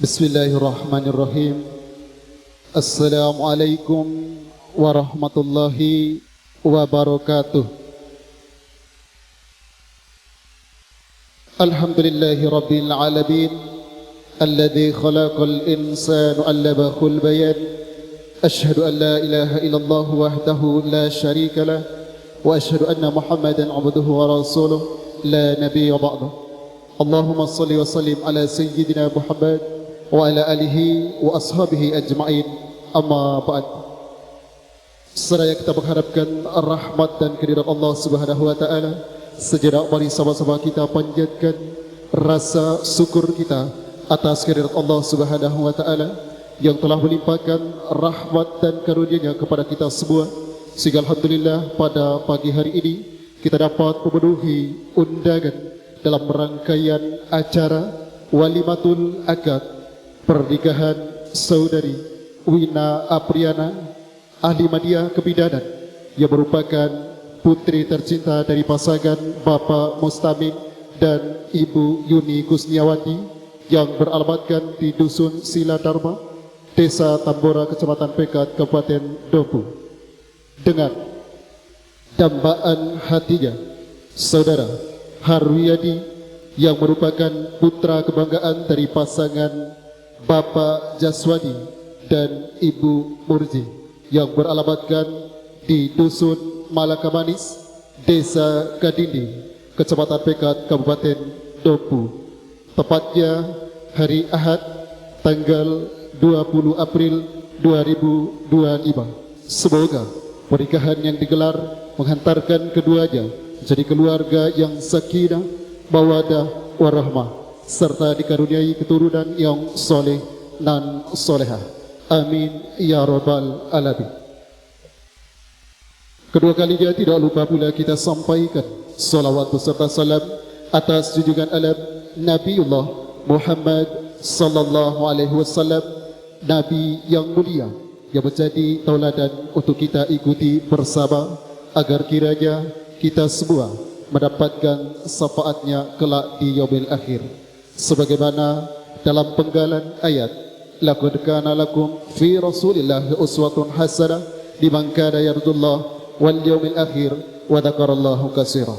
Bismillahirrahmanirrahim. Assalamualaikum warahmatullahi wabarakatuh. Alhamdulillahi rabbil alamin, alladhi khalaqal insana 'allamahul bayan. Ashhadu an la ilaha illallah wahdahu la syarika lah, wa ashhadu anna Muhammadan 'abduhu wa rasuluh la nabiyya ba'dahu. Allahumma shalli wa sallim ala sayyidina Muhammad wa ala alihi wa ashabihi ajma'in. Amma ba'd. Seraya kita mengharapkan rahmat dan kehadirat Allah Subhanahu wa taala, sejenak mari sama-sama kita panjatkan rasa syukur kita atas kehadirat Allah Subhanahu wa taala yang telah melimpahkan rahmat dan karunia-Nya kepada kita semua, sehingga alhamdulillah pada pagi hari ini kita dapat memenuhi undangan dalam rangkaian acara Walimatul Akad pernikahan saudari Wina Apriana, ahli media kebidanan, yang merupakan putri tercinta dari pasangan Bapak Mustamin dan Ibu Yuni Kusniawati, yang beralamatkan di Dusun Sila Dharma, Desa Tambora, Kecamatan Pekat, Kabupaten Dompu. Dengan dambaan hatinya saudara Harwiyadi, yang merupakan putra kebanggaan dari pasangan Bapak Jaswadi dan Ibu Murji, yang beralamatkan di Dusun Malaka Manis, Desa Kadindi, Kecamatan Pekat, Kabupaten Dompu. Tepatnya hari Ahad tanggal 20 April 2025. Semoga pernikahan yang digelar menghantarkan keduanya menjadi keluarga yang sakinah, mawaddah, warahmah, serta dikaruniai keturunan yang soleh dan solehah. Amin ya rabbal alamin. Kedua kalinya tidak lupa pula kita sampaikan salawat beserta salam atas junjungan alam Nabiullah Muhammad sallallahu alaihi wasallam, Nabi yang mulia yang menjadi tauladan untuk kita ikuti bersama, agar kiranya kita semua mendapatkan syafaatnya kelak di yaumil akhir. Sebagaimana dalam penggalan ayat, laqad kana lakum fi rasulillahi uswatun hasanah liman kana yarjullah wal yaumil akhir wa dzakarallaha katsira.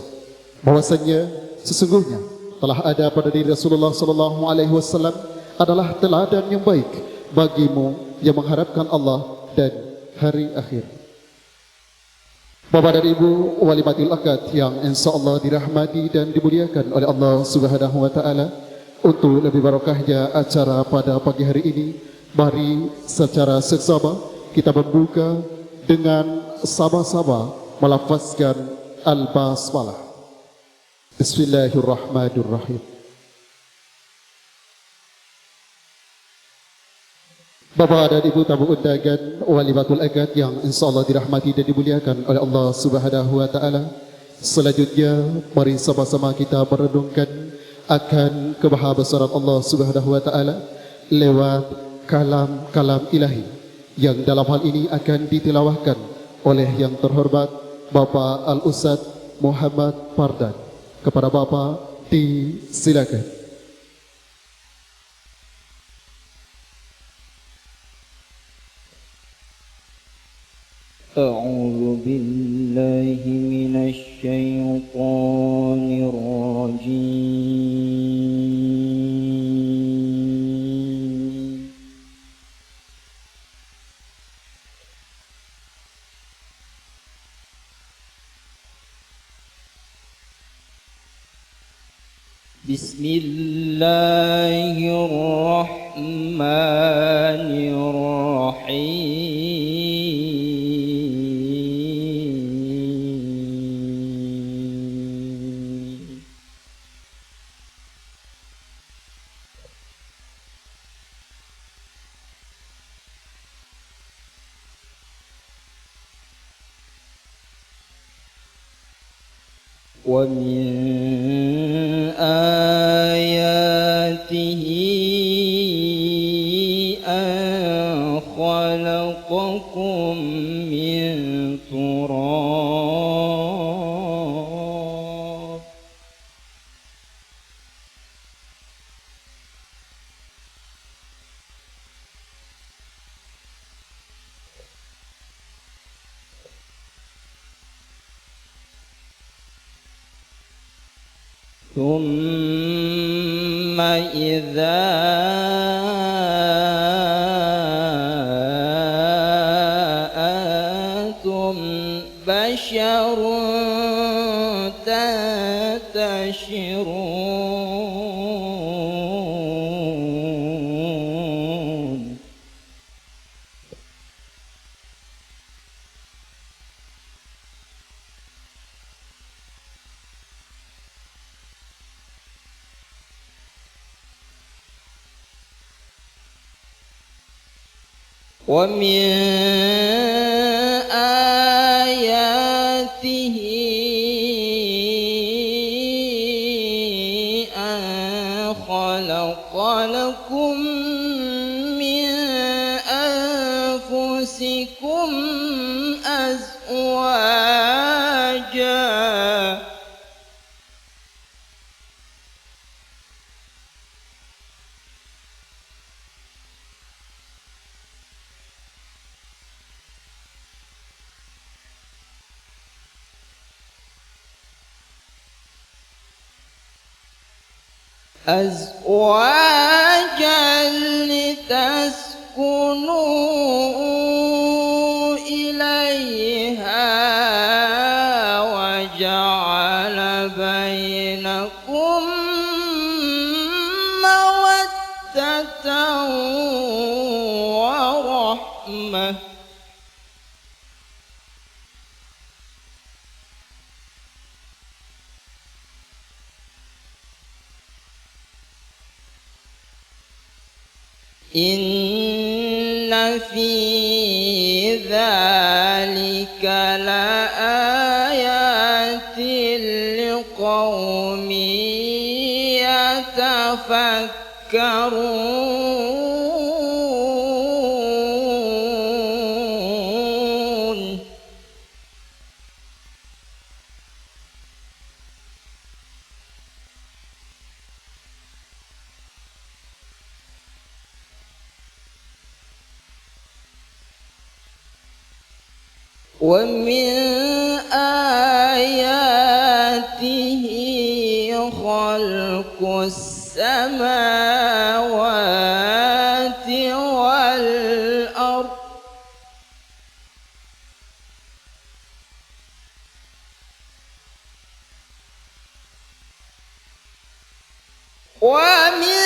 Bahwasanya sesungguhnya telah ada pada diri Rasulullah sallallahu alaihi wasallam adalah teladan yang baik bagimu yang mengharapkan Allah dan hari akhir. Bapak dan Ibu Walimatul Akad yang insyaallah dirahmati dan dimuliakan oleh Allah Subhanahu wa taala, untuk lebih barokahnya acara pada pagi hari ini, mari secara seksama kita membuka dengan sama-sama melafazkan al-basmalah. Bismillahirrahmanirrahim. Bapak dan Ibu tamu undangan Walimatul Akad yang insyaallah dirahmati dan dimuliakan oleh Allah Subhanahu wa taala, selanjutnya mari sama-sama kita merenungkan akan kemahabesaran Allah Subhanahu wa taala lewat kalam-kalam ilahi yang dalam hal ini akan ditilawahkan oleh yang terhormat Bapak Al-Ustadz Muhammad Fardan. Kepada Bapak disilakan. A'udzu billahi minasy syaithanir rajim. Bismillahirrahmanirrahim. Wa min ayatihi an khalaqakum min turab ثم إذا أنتم بشر تنتشرون ومن آياته أن خلق لكم من أنفسكم أزواجا لتسكنوا إليها وجعل بينكم مودة ورحمة إن في ذلك لآيات لقوم يتفكرون ومن آياته خلق السماوات والأرض ومن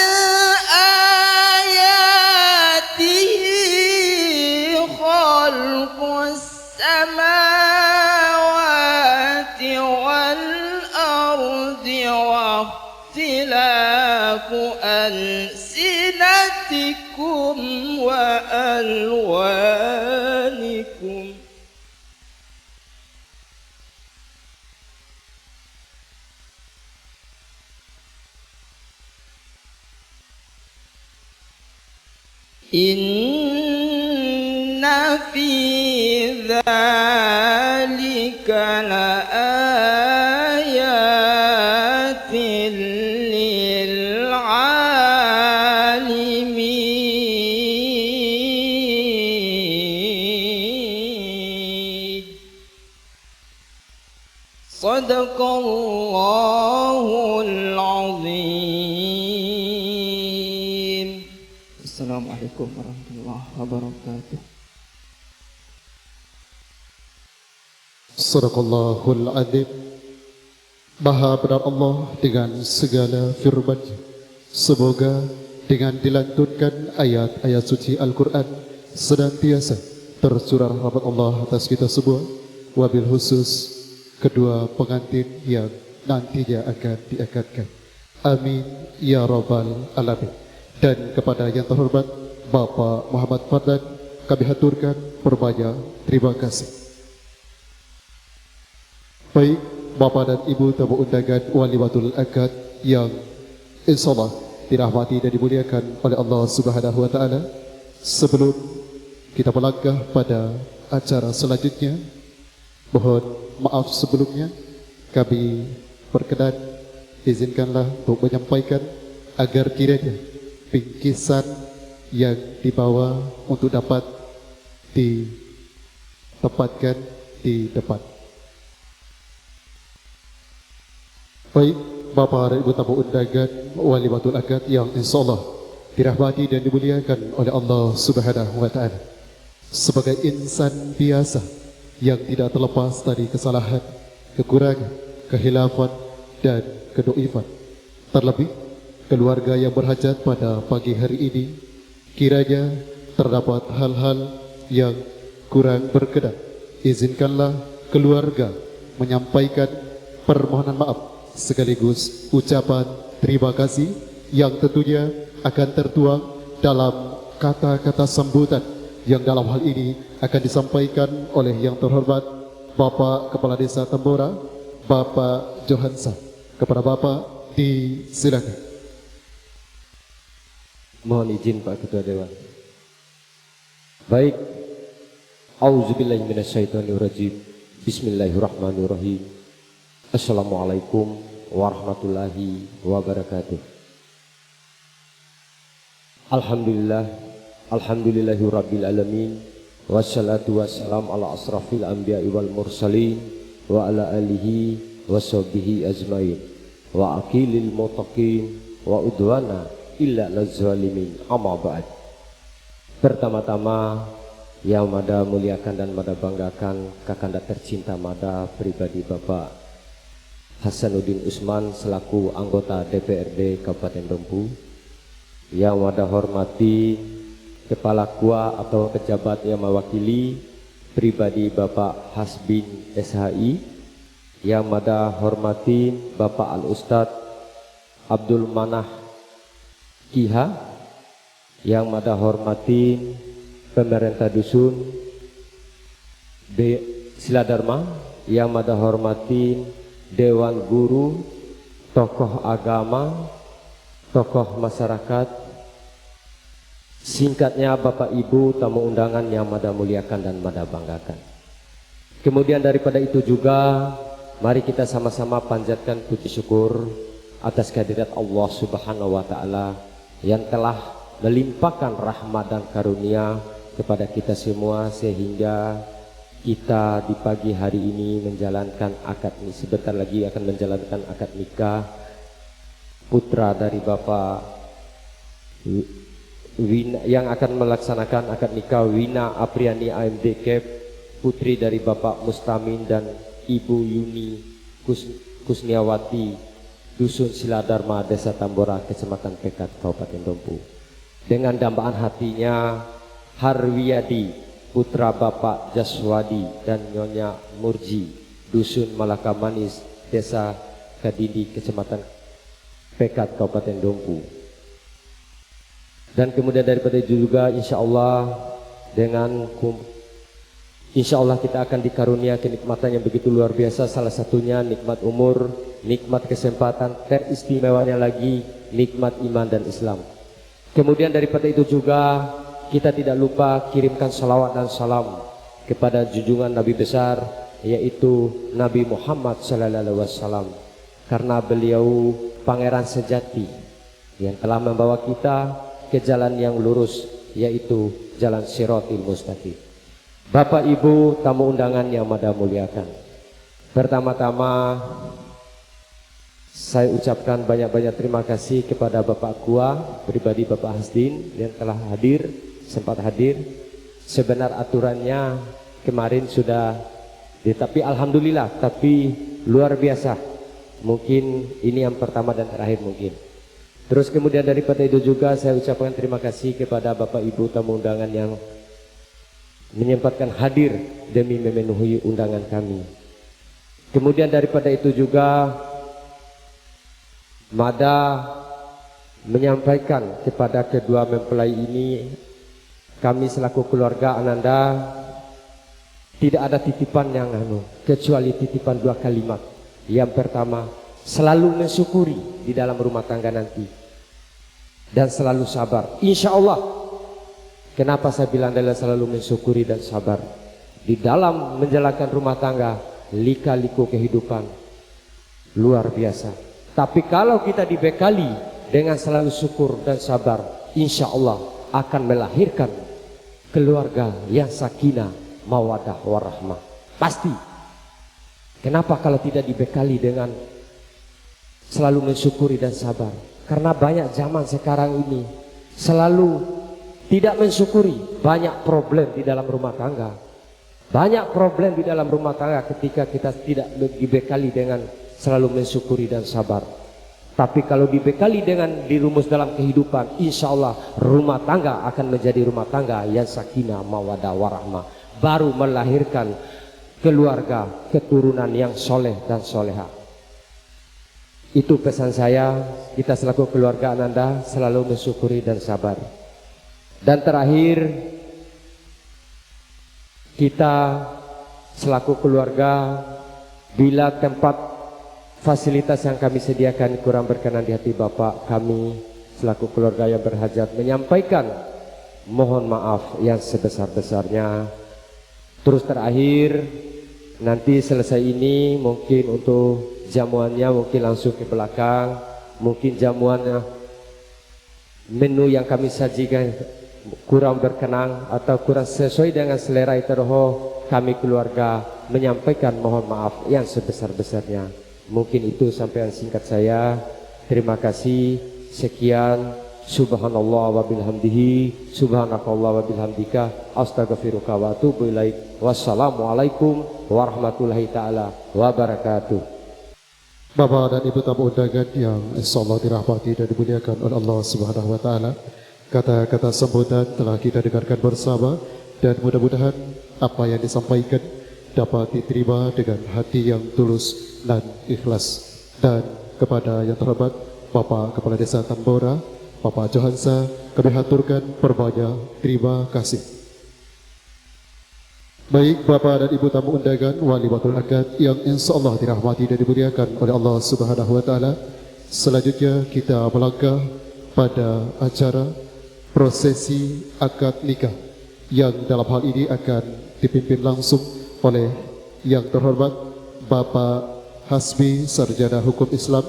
آياته خلق السماوات والأرض واختلاف ألسنتكم وألوانكم إن في ذلك لآيات للعالمين صدق الله العظيم. Assalamualaikum warahmatullahi wabarakatuh. Sadaqallahul adzim. Maha benar Allah dengan segala firman-Nya. Semoga dengan dilantunkan ayat-ayat suci Al-Quran senantiasa tercurah rahmat Allah atas kita semua, wabil khusus kedua pengantin yang nantinya akan diakadkan. Amin ya rabbal alamin. Dan kepada yang terhormat Bapak Muhammad Fadlan, kami haturkan berbanyak terima kasih. Baik Bapak dan Ibu tamu undangan walimatul akad yang insyaallah dirahmati dan dimuliakan oleh Allah Subhanahu wa taala, sebelum kita melangkah pada acara selanjutnya, mohon maaf sebelumnya. Kami berkenan izinkanlah untuk menyampaikan agar kiranya bingkisan yang dibawa untuk dapat ditempatkan di depan. Baik, Bapak dan Ibu tamu undangan Walimatul Akad yang insyaallah dirahmati dan dimuliakan oleh Allah Subhanahu wa taala. Sebagai insan biasa yang tidak terlepas dari kesalahan, kekurangan, kehilafan dan kedoifan. Terlebih keluarga yang berhajat pada pagi hari ini, kiranya terdapat hal-hal yang kurang berkenan. Izinkanlah keluarga menyampaikan permohonan maaf sekaligus ucapan terima kasih yang tentunya akan tertuang dalam kata-kata sambutan yang dalam hal ini akan disampaikan oleh yang terhormat Bapak Kepala Desa Tambora, Bapak Johansa. Kepada Bapak disilakan. Mohon izin Pak Ketua Dewan. Baik. Auzubillahi minasyaitonirrajim. Bismillahirrahmanirrahim. Assalamualaikum warahmatullahi wabarakatuh. Alhamdulillahi rabbil alamin. Wassalatu wassalam ala asrafil anbiya'i wal mursalin wa ala alihi wa sahbihi ajmain wa aqilil muttaqin wa udwana illa lazalimin. Amma ba'd. Pertama-tama yang mada muliakan dan mada banggakan kakanda tercinta mada pribadi Bapak Hasanuddin Usman selaku anggota DPRD Kabupaten Dompu, yang mada hormati Kepala KUA atau pejabat yang mewakili pribadi Bapak Hasbin SHI, yang mada hormati Bapak Al-Ustadz Abdul Manah Kiha, yang mada hormati pemerintah dusun Siladharma, yang mada hormati Dewan Guru, tokoh agama, tokoh masyarakat, singkatnya Bapak Ibu tamu undangan yang mada muliakan dan mada banggakan. Kemudian daripada itu juga mari kita sama-sama panjatkan puji syukur atas kehadirat Allah Subhanahu wa taala yang telah melimpahkan rahmat dan karunia kepada kita semua sehingga kita di pagi hari ini menjalankan akad nikah, sebentar lagi akan menjalankan akad nikah putra dari Bapak Wina, yang akan melaksanakan akad nikah Wina Apriani AMD Kep, putri dari Bapak Mustamin dan Ibu Yuni Kusniawati, Dusun Siladharma, Desa Tambora, Kecamatan Pekat, Kabupaten Dompu. Dengan dambaan hatinya Harwiyadi, putra Bapak Jaswadi dan Nyonya Murji, Dusun Malaka Manis, Desa Kadindi, Kecamatan Pekat, Kabupaten Dompu. Dan kemudian daripada itu juga insya Allah kita akan dikarunia kenikmatan yang begitu luar biasa. Salah satunya nikmat umur, nikmat kesempatan, teristimewanya lagi nikmat iman dan Islam. Kemudian daripada itu juga kita tidak lupa kirimkan salawat dan salam kepada junjungan Nabi besar, yaitu Nabi Muhammad sallallahu alaihi wasallam, karena beliau pangeran sejati yang telah membawa kita ke jalan yang lurus, yaitu jalan Shirathil Mustaqim. Bapak Ibu tamu undangan yang mada muliakan, pertama-tama saya ucapkan banyak-banyak terima kasih kepada Bapak KUA pribadi Bapak Hasdin yang telah sempat hadir. Sebenar aturannya kemarin sudah tapi alhamdulillah, tapi luar biasa, mungkin ini yang pertama dan terakhir mungkin. Terus kemudian daripada itu juga saya ucapkan terima kasih kepada Bapak Ibu tamu undangan yang menyempatkan hadir demi memenuhi undangan kami. Kemudian daripada itu juga mada menyampaikan kepada kedua mempelai ini, kami selaku keluarga Ananda tidak ada titipan yang kecuali titipan dua kalimat. Yang pertama, selalu mensyukuri di dalam rumah tangga nanti dan selalu sabar. Insya Allah. Kenapa saya bilang adalah selalu mensyukuri dan sabar di dalam menjalankan rumah tangga, lika-liku kehidupan luar biasa. Tapi kalau kita dibekali dengan selalu syukur dan sabar, insya Allah akan melahirkan keluarga yang sakinah, mawadah, warahmah. Pasti. Kenapa kalau tidak dibekali dengan selalu mensyukuri dan sabar. Karena banyak zaman sekarang ini selalu tidak mensyukuri, banyak problem di dalam rumah tangga. Banyak problem di dalam rumah tangga ketika kita tidak dibekali dengan selalu mensyukuri dan sabar. Tapi kalau dibekali dengan dirumus dalam kehidupan, insya Allah rumah tangga akan menjadi rumah tangga yang sakinah, mawadah, warahmah. Baru melahirkan keluarga, keturunan yang soleh dan soleha. Itu pesan saya, kita selaku keluarga Ananda selalu mensyukuri dan sabar. Dan terakhir, kita selaku keluarga, bila tempat fasilitas yang kami sediakan kurang berkenan di hati Bapak, kami selaku keluarga yang berhajat menyampaikan mohon maaf yang sebesar-besarnya. Terus terakhir, nanti selesai ini mungkin untuk jamuannya mungkin langsung ke belakang, mungkin jamuannya menu yang kami sajikan kurang berkenan atau kurang sesuai dengan selera Itaroho, kami keluarga menyampaikan mohon maaf yang sebesar-besarnya. Mungkin itu sampai singkat saya. Terima kasih. Sekian. Subhanallah wa bihamdihi, subhanakallah wa bihamdika, astaghfiruka wa atubu ilaik. Wassalamualaikum warahmatullahi taala wabarakatuh. Bapak dan Ibu tamu undangan yang insyaallah dirahmati dan dimuliakan oleh Allah Subhanahu wa taala. Kata-kata sambutan telah kita dengarkan bersama dan mudah-mudahan apa yang disampaikan dapat diterima dengan hati yang tulus dan ikhlas. Dan kepada yang terhormat Bapak Kepala Desa Tambora, Bapak Johansa, kami haturkan perbanyak terima kasih. Baik Bapak dan Ibu tamu undangan walimatul akad yang insyaallah dirahmati dan dimuliakan oleh Allah Subhanahu wa taala. Selanjutnya kita melangkah pada acara prosesi akad nikah yang dalam hal ini akan dipimpin langsung oleh yang terhormat Bapak Hasbi Sarjana Hukum Islam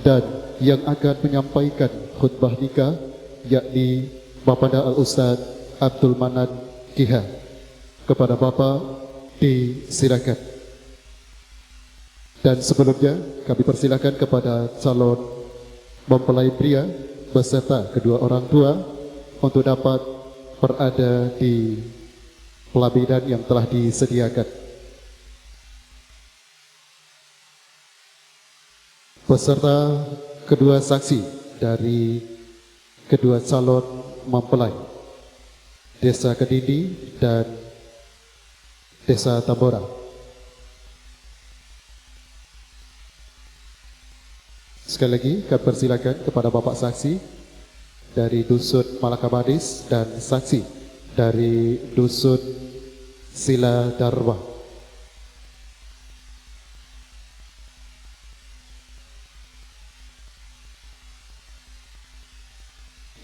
dan yang akan menyampaikan khutbah nikah yakni Bapak Al-Ustaz Abdul Manan Kiha. Kepada Bapak disilakan. Dan sebelumnya kami persilakan kepada calon mempelai pria beserta kedua orang tua untuk dapat berada di pelaminan yang telah disediakan. Beserta kedua saksi dari kedua calon mempelai Desa Kediri dan Desa Tambora. Sekali lagi kami persilakan kepada Bapak saksi dari Dusun Malakabadis dan saksi dari Dusun Sila Darwa.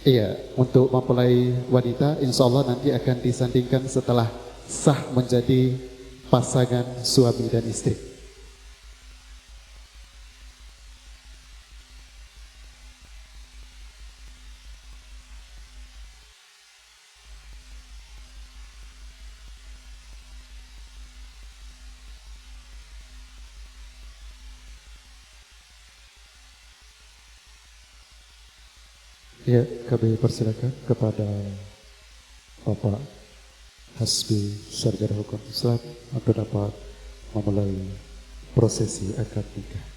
Iya, untuk mempelai wanita insya Allah nanti akan disandingkan setelah sah menjadi pasangan suami dan istri. Ya, kami persilakan kepada Bapak Hasbi Sarjana Hukum Islam untuk dapat memulai prosesi akad nikah.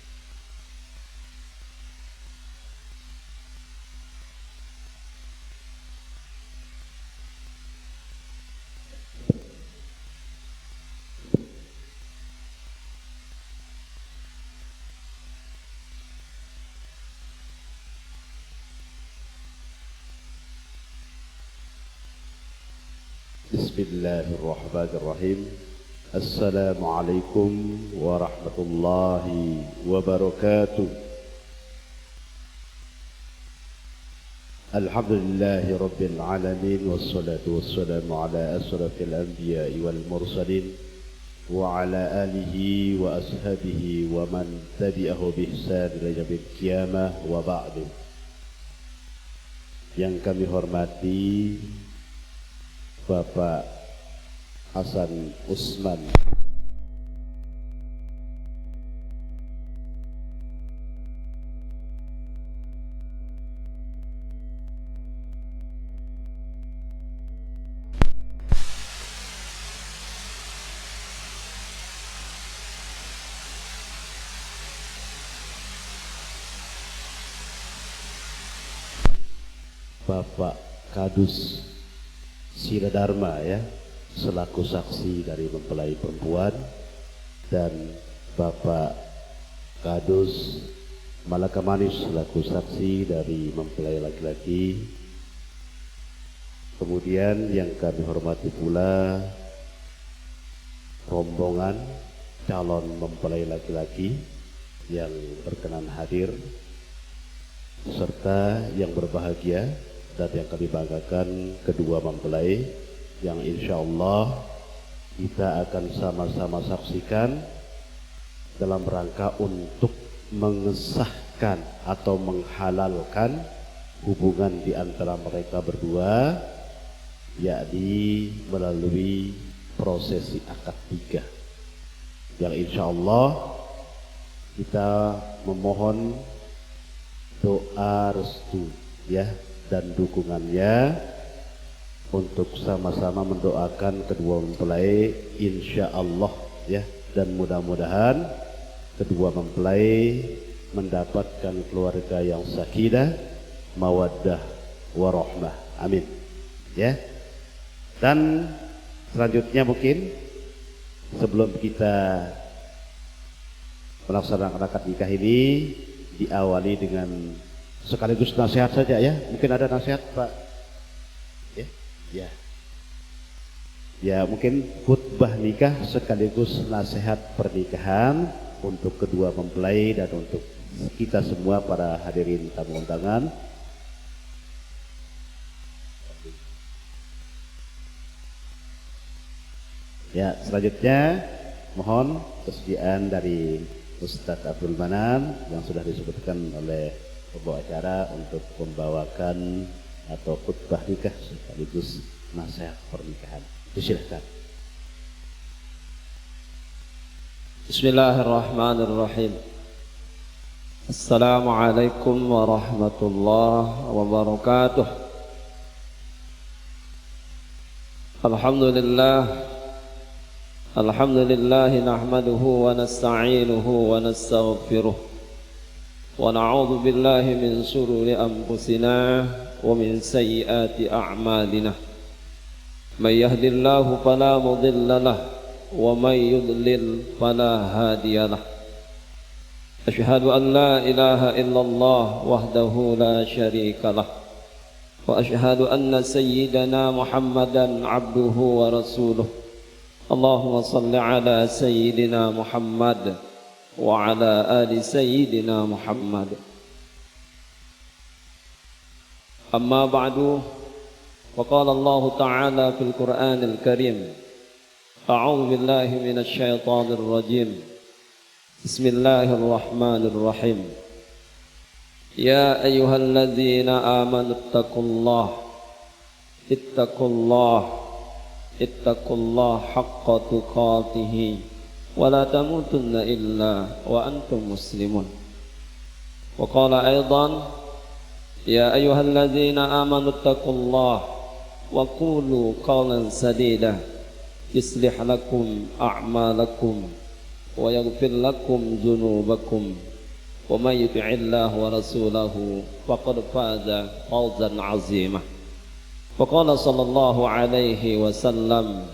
Bismillahirrahmanirrahim. Assalamualaikum warahmatullahi wabarakatuh. Alhamdulillahi rabbil alamin, wassalatu wassalamu ala asrafil anbiya'i wal mursalin wa ala alihi wa ashabihi wa man tabi'ahu bi ihsan ila yaumil qiyamah wa ba'du. Yang kami hormati Bapak Hasan Usman Bapak Kadus Siradharma ya, selaku saksi dari mempelai perempuan, dan Bapak Kadus Malaka Manis selaku saksi dari mempelai laki-laki. Kemudian yang kami hormati pula rombongan calon mempelai laki-laki yang berkenan hadir, serta yang berbahagia dan yang kami banggakan kedua mempelai yang insya Allah kita akan sama-sama saksikan dalam rangka untuk mengesahkan atau menghalalkan hubungan di antara mereka berdua, yakni melalui prosesi akad nikah yang insya Allah kita memohon doa restu ya dan dukungannya untuk sama-sama mendoakan kedua mempelai insya Allah ya, dan mudah-mudahan kedua mempelai mendapatkan keluarga yang sakinah, mawaddah, warahmah. Amin. Ya. Dan selanjutnya mungkin sebelum kita melaksanakan akad nikah ini diawali dengan sekaligus nasihat saja ya. Mungkin ada nasihat Pak? Ya. Ya. Ya, mungkin khutbah nikah sekaligus nasihat pernikahan untuk kedua mempelai dan untuk kita semua para hadirin tamu undangan. Ya, selanjutnya mohon kesediaan dari Ustadz Abdul Manan yang sudah disebutkan oleh pembawa acara untuk membawakan atau khutbah nikah sekaligus nasihat pernikahan. Disilahkan. Bismillahirrahmanirrahim. Assalamualaikum warahmatullahi wabarakatuh. Alhamdulillah nahmaduhu wa nasta'inuhu wa nastaghfiruh wa na'udzu billahi min shururi anfusina wa min sayyiati a'malina. May yahdihillahu fala mudilla lahu ومن يضلل فلا هادي له. أشهد أن لا إله إلا الله وحده لا شريك له وأشهد أن سيدنا محمدا عبده ورسوله. اللهم صل على سيدنا محمد وعلى آل سيدنا محمد. أما بعد، وقال الله تعالى في القرآن الكريم: أعوذ بالله من الشيطان الرجيم. بسم الله الرحمن الرحيم. يا أيها الذين آمنوا اتقوا الله حق تقاته ولا تموتن إلا وأنتم مسلمون. وقال أيضا: يا أيها الذين آمنوا اتقوا الله وقولوا قولا سديدا يصلح لكم أعمالكم ويغفر لكم ذنوبكم ومن يطع الله ورسوله فقد فاز فوزا عظيما. وقال صلى الله عليه وسلم: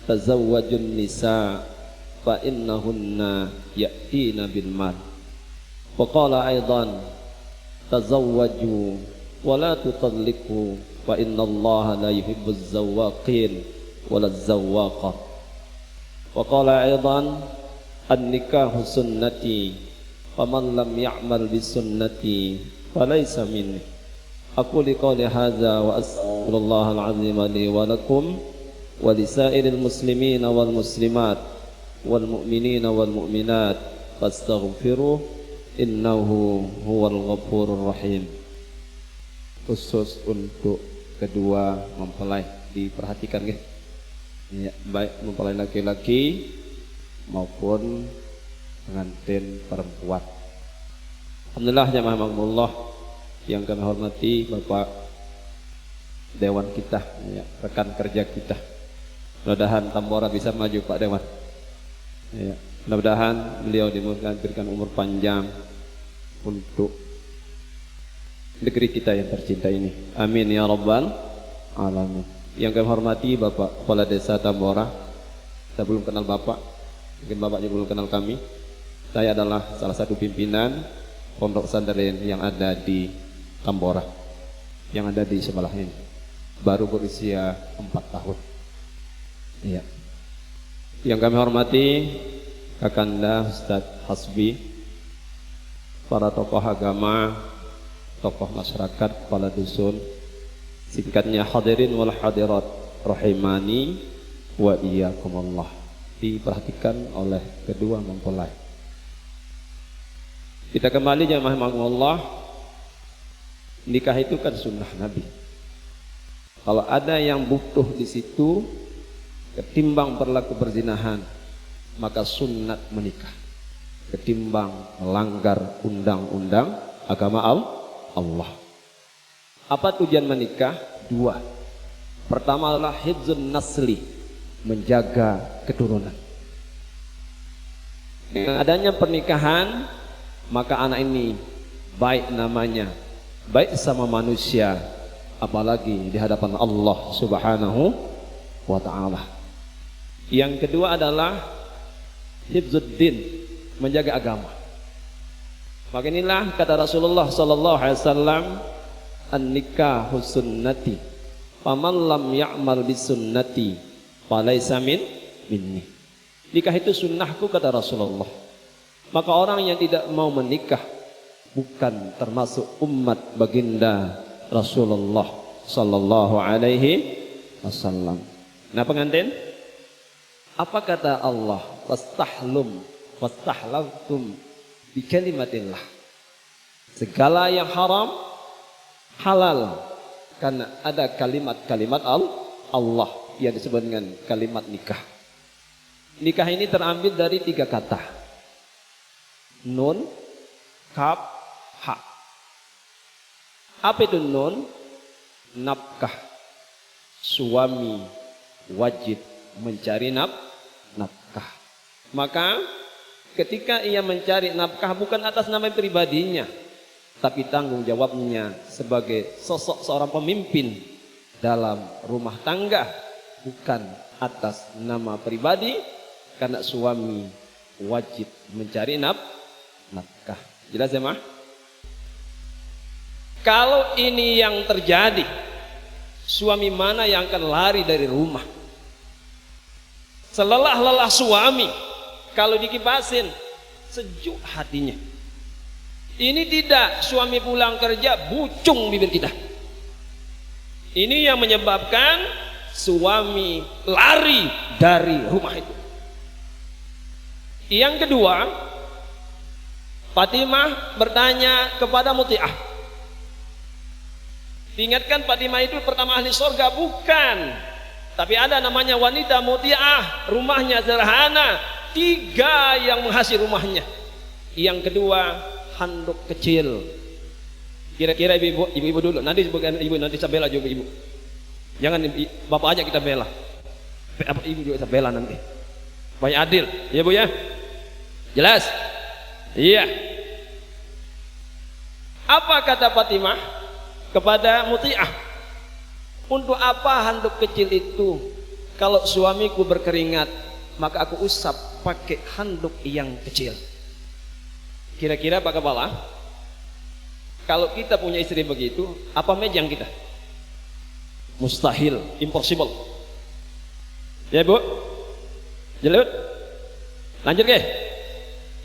تزوجوا النساء فإنهن يأتين بالمال. وقال أيضا: تزوجوا ولا تطلقوا فإن الله لا يحب الزواقين ولا الزواقة. وقال أيضا: النكاح سنتي فمن لم يعمل بسنتي فليس مني. أقول قولي هذا وأستغفر الله العظيم لي ولكم ولسائر المسلمين والمسلمات والمؤمنين والمؤمنات فاستغفروه إنه هو الغفور الرحيم. Khusus untuk kedua mempelai diperhatikan ya. Ya, baik mempelai laki-laki maupun pengantin perempuan. Alhamdulillah jamaah makmullah yang kami hormati Bapak Dewan kita ya, rekan kerja kita. Mudah-mudahan Tambora bisa maju Pak Dewan ya, mudah-mudahan beliau diberikan umur panjang untuk negeri kita yang tercinta ini. Amin ya rabbal alamin. Yang kami hormati Bapak Kepala Desa Tambora. Saya belum kenal Bapak, mungkin Bapaknya belum kenal kami. Saya adalah salah satu pimpinan pondok pesantren yang ada di Tambora, yang ada di sebelah ini. Baru berusia 4 tahun. Iya. Yang kami hormati Kakanda Ustadz Hasbi, para tokoh agama, tokoh masyarakat, kepala dusun, singkatnya hadirin wal hadirat rahimani wa iyyakumullah, diperhatikan oleh kedua mempelai. Kita kembali jamaah Allah, nikah itu kan sunnah Nabi. Kalau ada yang butuh di situ ketimbang berlaku perzinahan, maka sunnat menikah ketimbang melanggar undang-undang agama Allah. Apa tujuan menikah? 2. Pertama adalah hifdzun nasli, menjaga keturunan. Dengan adanya pernikahan, maka anak ini baik namanya, baik sama manusia, apalagi di hadapan Allah Subhanahu wa ta'ala. Yang kedua adalah hifdzuddin, menjaga agama. Maka inilah kata Rasulullah sallallahu alaihi wasallam, an-nikahu sunnati, faman lam ya'mal bisunnati falaysa minni. Nikah itu sunnahku kata Rasulullah. Maka orang yang tidak mau menikah bukan termasuk umat baginda Rasulullah sallallahu alaihi wasallam. Nah pengantin, apa kata Allah? Wastahlaltum bi kalimatillah. Segala yang haram halal karena ada kalimat-kalimat Allah yang disebut dengan kalimat nikah. Nikah ini terambil dari 3 kata. Nun, kaf, ha. Apa itu nun? Nafkah. Suami wajib mencari nafkah. Maka ketika ia mencari nafkah bukan atas nama pribadinya, tapi tanggung jawabnya sebagai sosok seorang pemimpin dalam rumah tangga, bukan atas nama pribadi, karena suami wajib mencari nafkah. Jelas ya mah? Kalau ini yang terjadi, suami mana yang akan lari dari rumah? Selelah-lelah suami, kalau dikipasin sejuk hatinya. Ini tidak, suami pulang kerja bucung bibir kita. Ini yang menyebabkan suami lari dari rumah itu. Yang kedua, Fatimah bertanya kepada Muti'ah. Diingatkan Fatimah itu pertama ahli surga, bukan. Tapi ada namanya wanita Muti'ah, rumahnya sederhana, 3 yang menghasil rumahnya. Yang kedua, handuk kecil. Kira-kira ibu-ibu dulu, nanti ibu nanti saya bela juga ibu. Jangan bapak aja kita bela. Ibu juga saya bela nanti. Banyak adil, ya Bu ya. Jelas? Iya. Apa kata Fatimah kepada Muti'ah? Untuk apa handuk kecil itu? Kalau suamiku berkeringat, maka aku usap pakai handuk yang kecil. Kira-kira Pak Kepala, kalau kita punya istri begitu, apa mejang kita? Mustahil, impossible. Ya Bu? Jelut? Lanjut ke?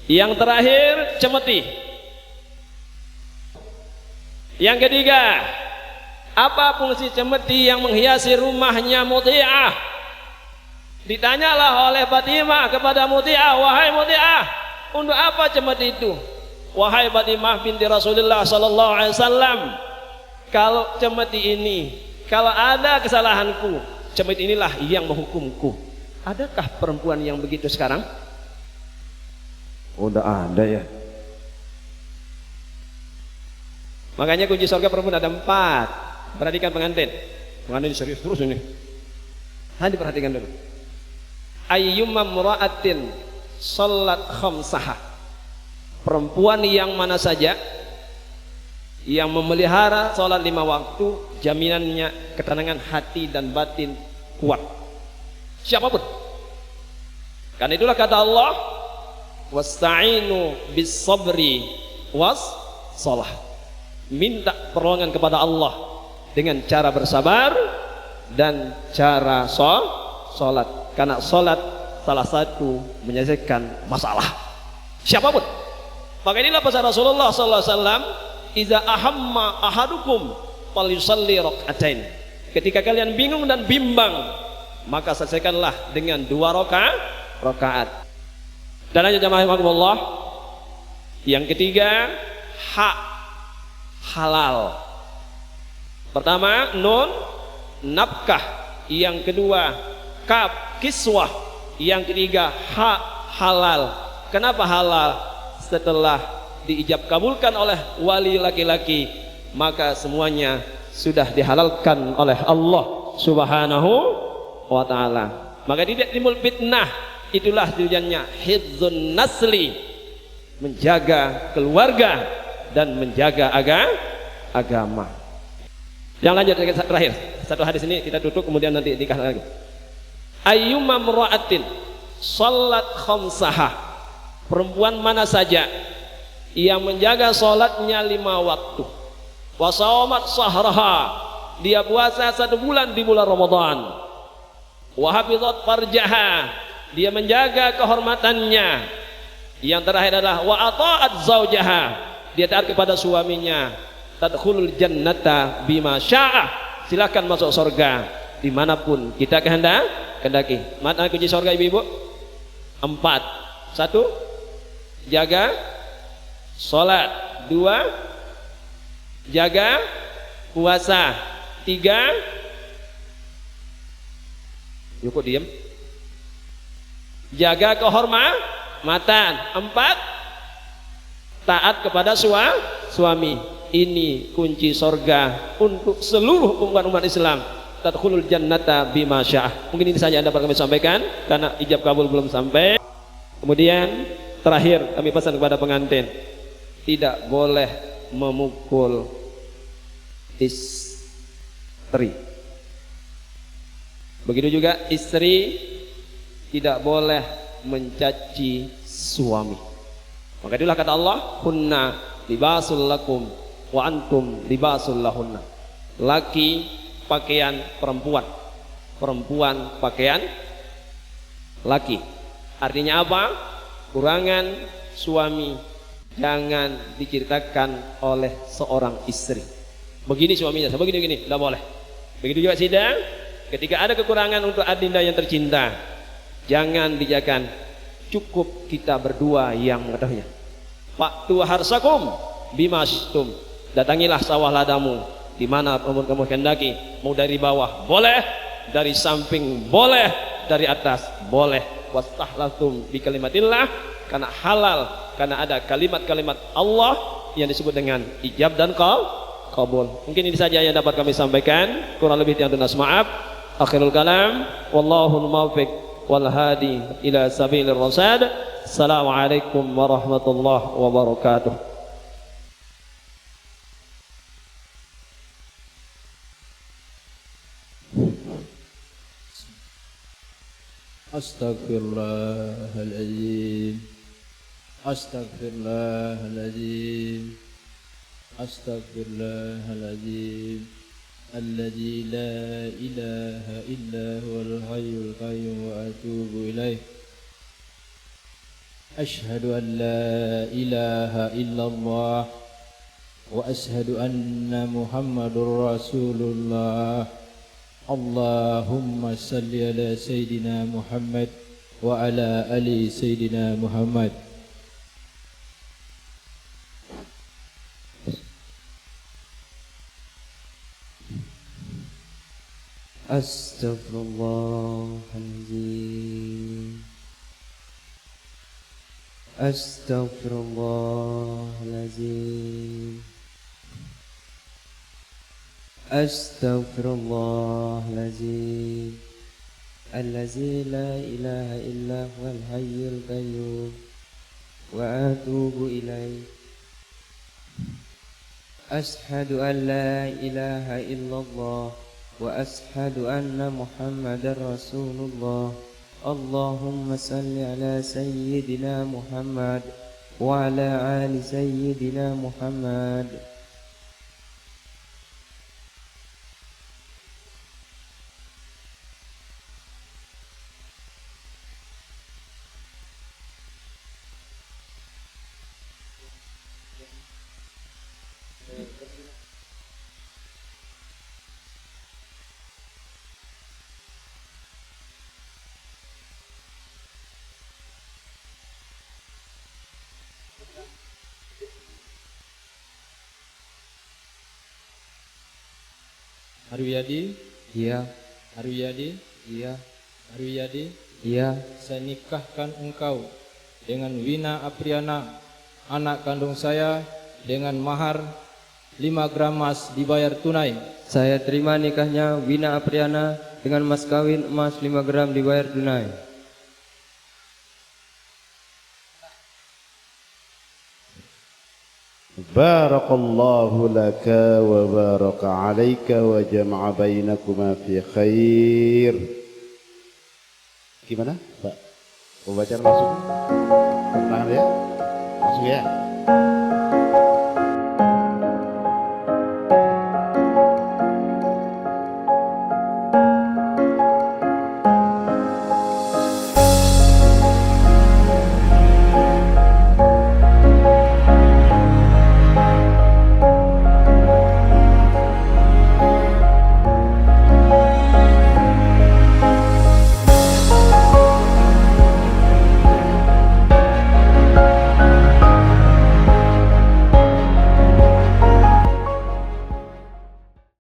Yang terakhir, cemeti. Yang ketiga, apa fungsi cemeti yang menghiasi rumahnya Muti'ah? Ditanyalah oleh Fatimah kepada Muti'ah, wahai Muti'ah, untuk apa cemeti itu? Wahai Fatimah binti Rasulullah sallallahu alaihi wasallam, kalau cemeti ini, kalau ada kesalahanku, cemeti inilah yang menghukumku. Adakah perempuan yang begitu sekarang? Oh, tidak ada ya. Makanya kunci surga perempuan ada 4. Perhatikan pengantin. Pengantin serius terus ini. Hanya diperhatikan dulu. Ayyumma mura'atin salat khamsaha. Perempuan yang mana saja yang memelihara sholat 5 waktu, jaminannya ketenangan hati dan batin kuat. Siapapun. Karena itulah kata Allah, wasta'inu bis sabri was shalah. Minta pertolongan kepada Allah dengan cara bersabar dan cara sholat. Karena sholat salah satu menyelesaikan masalah. Siapapun. Maka inilah pesan Rasulullah SAW, iza ahamma ahadukum falyusalli rak'atain. Ketika kalian bingung dan bimbang, maka selesaikanlah dengan 2 rakaat. Dan lanjut jamaah rahimakumullah. Yang ketiga, hak halal. Pertama, nun nafkah. Yang kedua, kaf kiswah. Yang ketiga, hak halal. Kenapa halal? Setelah diijab kabulkan oleh wali laki-laki, maka semuanya sudah dihalalkan oleh Allah Subhanahu wa ta'ala. Maka tidak timbul fitnah. Itulah tujuannya hidzun nasli, menjaga keluarga dan menjaga agama. Yang lanjut terakhir, satu hadis ini kita tutup, kemudian nanti nikah lagi. Ayyuma mra'atin salat khamsaha, perempuan mana saja yang menjaga salatnya 5 waktu, wa shaomat shahraha, dia puasa 1 bulan di bulan Ramadan, wa hafizat farjaha, dia menjaga kehormatannya. Yang terakhir adalah wa ata'at zaujaha, dia taat kepada suaminya, tadkhulul jannata bima sya'ah, silakan masuk surga dimanapun kita kehendaki. Mana kunci surga ibu-ibu? 4. 1, jaga salat. 2, jaga puasa. 3, yuk diam, jaga kehormatan. 4, taat kepada suami. Ini kunci surga untuk seluruh umat Islam. Tadkhulul jannata bima sya'ah. Mungkin ini saja yang dapat kami sampaikan karena ijab kabul belum sampai. Kemudian terakhir kami pesan kepada pengantin, tidak boleh memukul istri. Begitu juga istri tidak boleh mencaci suami. Maka itulah kata Allah, hunna libasul lakum wa antum libasul lahunna. Laki pakaian perempuan, perempuan pakaian laki. Artinya apa? Kurangan suami jangan diceritakan oleh seorang istri. Begini suaminya, begini, tidak boleh. Begitu juga sidang, ketika ada kekurangan untuk adinda yang tercinta, jangan dijakan, cukup kita berdua yang mengetahuinya. Faktu harsakum bimastum, datangilah sawah ladamu di mana kamu kehendaki, mau dari bawah boleh, dari samping boleh, dari atas boleh. Wastahlatum bi kalimatillah, karena halal, karena ada kalimat-kalimat Allah yang disebut dengan ijab dan qabul. Mungkin ini saja yang dapat kami sampaikan, kurang lebih tiada maaf. Akhirul kalam, wallahul muwaffiq wal hadi ila sabilir rasyad. Assalamualaikum warahmatullahi wabarakatuh. Astaghfirullahaladzim, astaghfirullahaladzim, astaghfirullahaladzim, alladzi la ilaha illa huwal hayyul qayyum wa atubu ilaih. Ashhadu an la ilaha illallah wa ashhadu anna Muhammadur Rasulullah. Allahumma salli ala Sayyidina Muhammad wa ala ali Sayyidina Muhammad. Astaghfirullahaladzim, astaghfirullahaladzim, astaghfirullahaladzim, allazi la ilaha illa huwal hayyul qayyum wa atubu ilaih. أشهد أن لا إله إلا الله وأشهد أن محمدا رسول الله اللهم صل على سيدنا محمد وعلى آل سيدنا محمد. Arwiyadi, Iya, Arwiyadi, iya, Arwiyadi, iya. saya nikahkan engkau dengan Wina Apriana, anak kandung saya, dengan mahar 5 gram emas dibayar tunai. Saya terima nikahnya Wina Apriana dengan mas kawin emas 5 gram dibayar tunai. بارك الله لك وبارك عليك وجمع بينكما في خير. Gimana Pak? Pembacaan langsung? Tangan ya? Langsung ya?